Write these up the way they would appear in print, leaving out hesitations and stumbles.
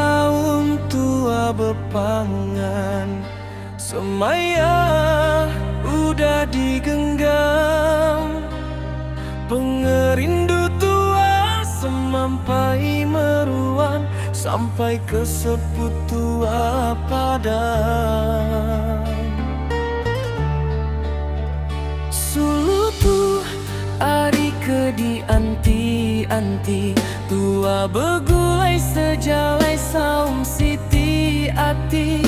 saum tua bepangan, semaya udah digenggam. Pengerindu tua semampai meruan, sampai ke sepuh tua padang. Sulutu ari ke di anti-anti, tua begulai sejalai saum siti ati.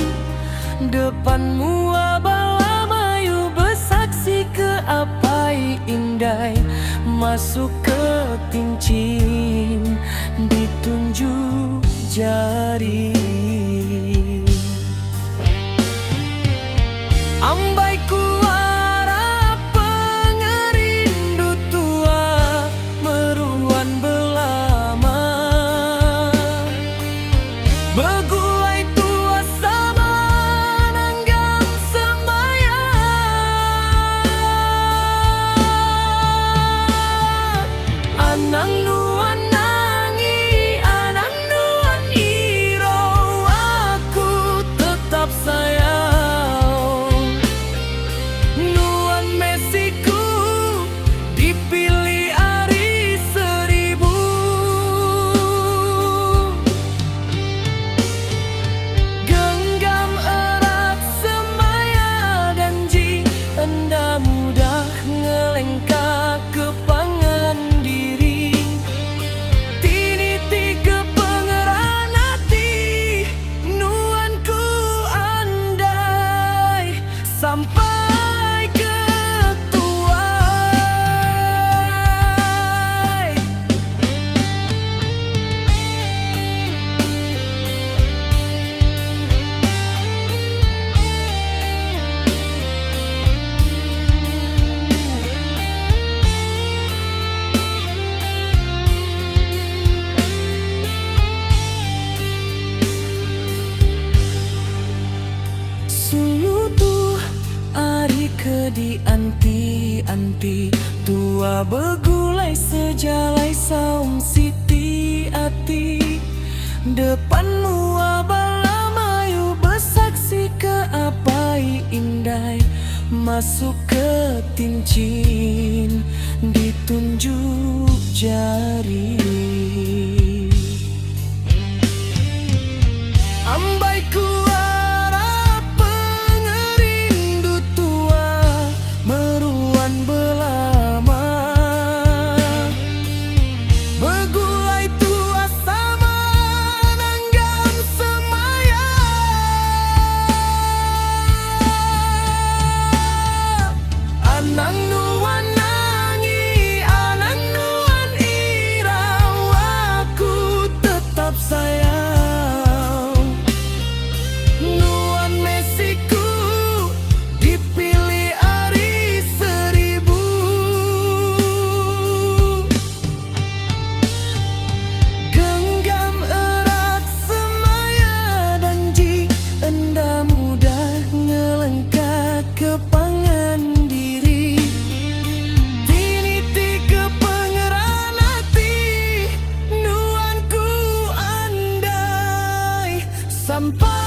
Depanmu abala mayu bersaksi ke apai indai, masuk ke tincin ditunjuk jari. Ambai kuara pengerindu tua meruan belama, begulai tua sama nanggang semaya. Anang nuan nangi, anang nuan iro, aku tetap sayang. Nuan mesiku dipilih ari 1000. Genggam erat semaya janji, enda mudah ngelengkak ke pangan diri. Tiniti ke pengeran hati, nuanku andai sampai ke tuai. Sulutu ari ke di anti-anti, tua begulai sejalai saum siti ati. Depanmu abala mayu bersaksi ke apai indai, masuk ke tincin ditunjuk jari. Ambai kuara pengerindu tua meruan belama, begulai tua sama nanggang semaya. Anang nuan nangi, anang nuan irau, aku tetap sayang. Nuan mesiku dipilih ari 1000. Genggam erat semaya janji, enda mudah ngelengkak ke pangan diri. Tiniti ke pengeran hati, nuanku andai sampai